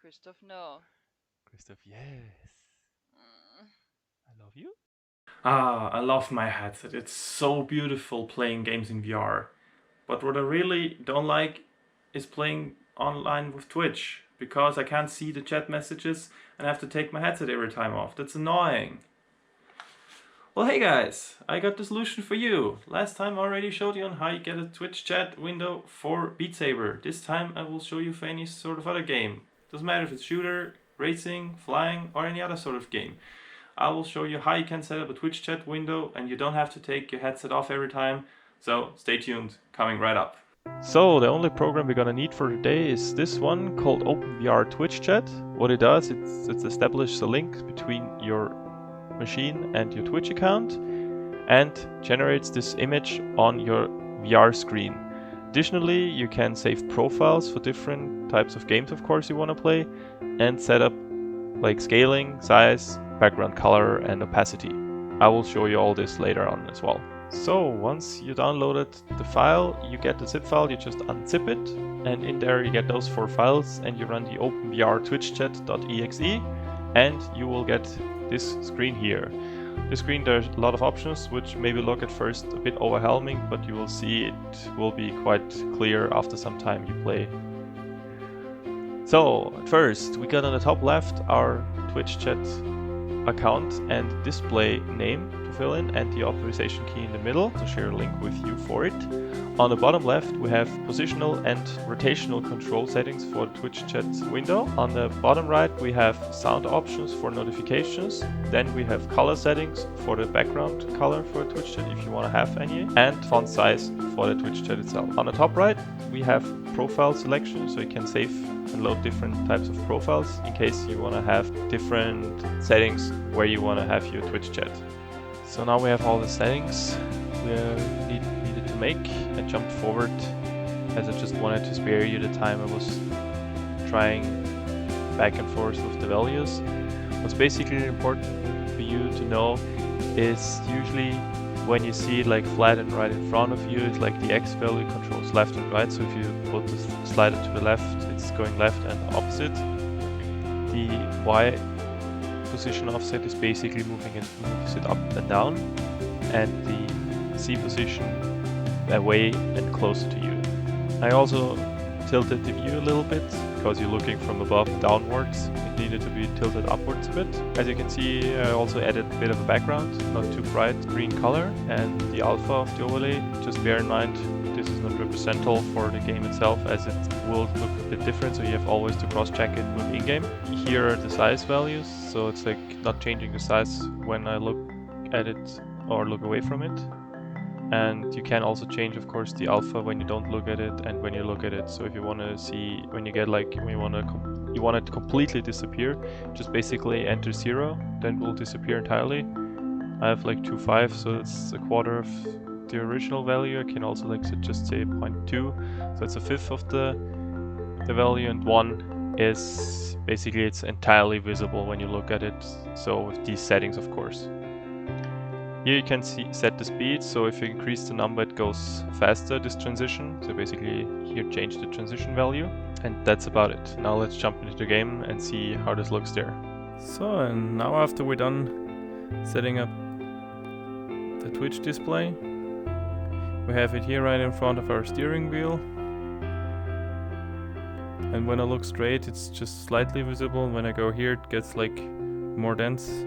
Christoph, no. Christoph, yes. I love you. I love my headset. It's so beautiful playing games in VR. But what I really don't like is playing online with Twitch, because I can't see the chat messages and I have to take my headset every time off. That's annoying. Well, hey guys, I got the solution for you. Last time I already showed you on how you get a Twitch chat window for Beat Saber. This time I will show you for any sort of other game. Doesn't matter if it's shooter, racing, flying, or any other sort of game. I will show you how you can set up a Twitch chat window and you don't have to take your headset off every time. So stay tuned, coming right up. So the only program we're gonna need for today is this one called OpenVRTwitchChat. What it does, it's establishes a link between your machine and your Twitch account and generates this image on your VR screen. Additionally, you can save profiles for different types of games, of course, you want to play, and set up like scaling, size, background color, and opacity. I will show you all this later on as well. So once you downloaded the file, you get the zip file, you just unzip it, and in there you get those 4 files, and you run the OpenVRTwitchChat.exe, and you will get this screen here. This screen, there's a lot of options which maybe look at first a bit overwhelming, but you will see it will be quite clear after some time you play. So at first we got on the top left our Twitch chat account and display name to fill in, and the authorization key in the middle to share a link with you for it. On the bottom left we have positional and rotational control settings for the Twitch chat window. On the bottom right we have sound options for notifications. Then we have color settings for the background color for Twitch chat if you want to have any, and font size for the Twitch chat itself. On the top right we have profile selection, so you can save and load different types of profiles in case you want to have different settings where you want to have your Twitch chat. So now we have all the settings we needed to make. I jumped forward as I just wanted to spare you the time I was trying back and forth with the values. What's basically important for you to know is usually when you see it like flat and right in front of you, it's like the X value controls left and right. So if you put the slider to the left, it's going left and opposite. The Y position offset is basically moves it up and down, and the Z position away and closer to you. I also tilted the view a little bit because you're looking from above downwards. It needed to be tilted upwards a bit. As you can see, I also added a bit of a background, not too bright green color, and the alpha of the overlay. Just bear in mind this is not representative for the game itself, as it will look a bit different, so you have always to cross-check it with in-game. Here are the size values, so it's like not changing the size when I look at it or look away from it. And you can also change, of course, the alpha when you don't look at it and when you look at it. So if you want to see, when you get like, when you want it to completely disappear, just basically enter 0, then it will disappear entirely. I have like 2.5, so it's a quarter of the original value. I can also like just say 0.2, so it's a fifth of the value, and 1 is basically it's entirely visible when you look at it. So with these settings, of course. Here you can set the speed, so if you increase the number it goes faster, this transition. So basically here change the transition value, and that's about it. Now let's jump into the game and see how this looks there. So and now after we're done setting up the Twitch display, we have it here right in front of our steering wheel. And when I look straight it's just slightly visible. When I go here it gets like more dense,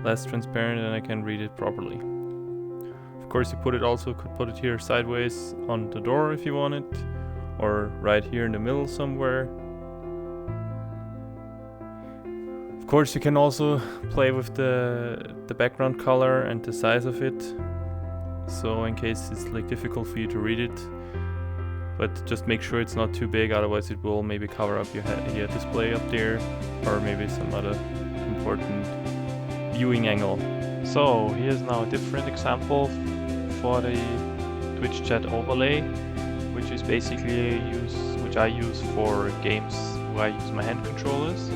less transparent, and I can read it properly. Of course you could put it here sideways on the door if you want it, or right here in the middle somewhere. Of course you can also play with the background color and the size of it, so in case it's like difficult for you to read it, but just make sure it's not too big, otherwise it will maybe cover up your display up there, or maybe some other important viewing angle. So here's now a different example for the Twitch chat overlay, which is basically which I use for games where I use my hand controllers.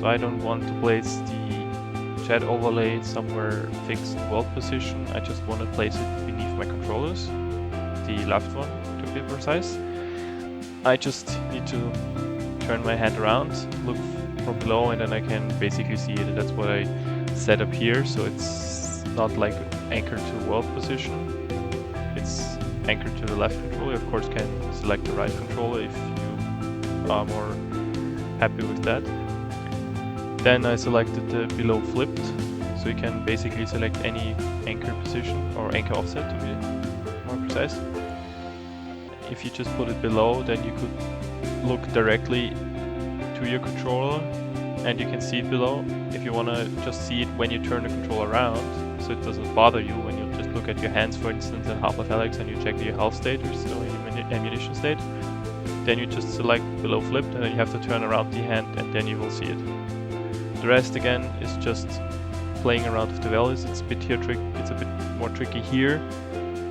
So I don't want to place the chat overlay somewhere fixed world position. I just want to place it beneath my controllers, the left one to be precise. I just need to turn my hand around, look from below, and then I can basically see it. That's what I set up here, so it's not like anchored to world position. It's anchored to the left controller. Of course, can select the right controller if you are more happy with that. Then I selected the below flipped, so you can basically select any anchor position or anchor offset to be more precise. If you just put it below, then you could look directly to your controller and you can see it below. If you want to just see it when you turn the controller around, so it doesn't bother you when you just look at your hands, for instance, in Half-Life Alyx and you check your health state or still ammunition state, then you just select below flipped and then you have to turn around the hand and then you will see it. The rest again is just playing around with the values. It's a bit more tricky here,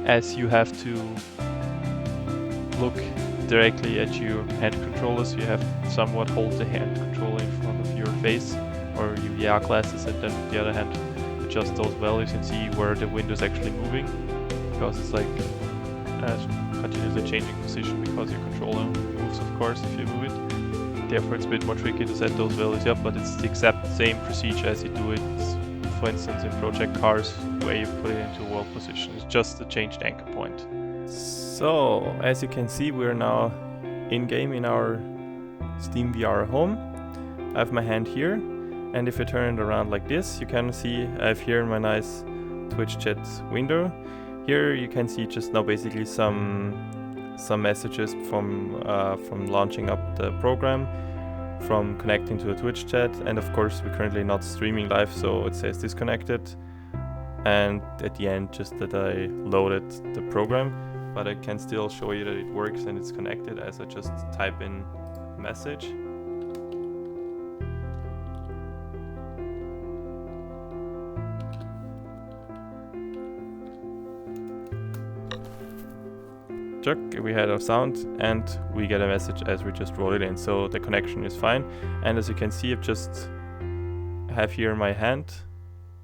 as you have to look directly at your hand controller, so you have to somewhat hold the hand controller in front of your face or your VR glasses, and then with the other hand adjust those values and see where the window is actually moving, because it's like continuously changing position because your controller moves, of course, if you move it. Therefore it's a bit more tricky to set those values up, but it's the exact same procedure as you do it, for instance, in Project Cars, where you put it into world position. It's just a changed anchor point. So, as you can see, we're now in-game in our Steam VR home. I have my hand here, and if I turn it around like this, you can see I have here my nice Twitch chat window. Here you can see just now basically some messages from launching up the program, from connecting to a Twitch chat, and of course we're currently not streaming live, so it says disconnected. And at the end, just that I loaded the program, but I can still show you that it works and it's connected as I just type in message. Check, we had our sound and we get a message as we just roll it in, so the connection is fine. And as you can see, I've just have here my hand,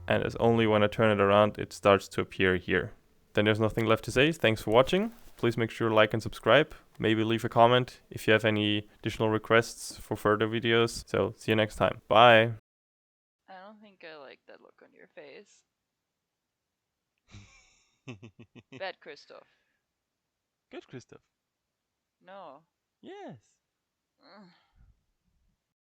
and as only when I turn it around it starts to appear here. Then there's nothing left to say. Thanks for watching. Please make sure to like and subscribe. Maybe leave a comment if you have any additional requests for further videos. So see you next time. Bye. I don't think I like that look on your face. Bad Christoph. Good, Christoph. No. Yes. Ugh.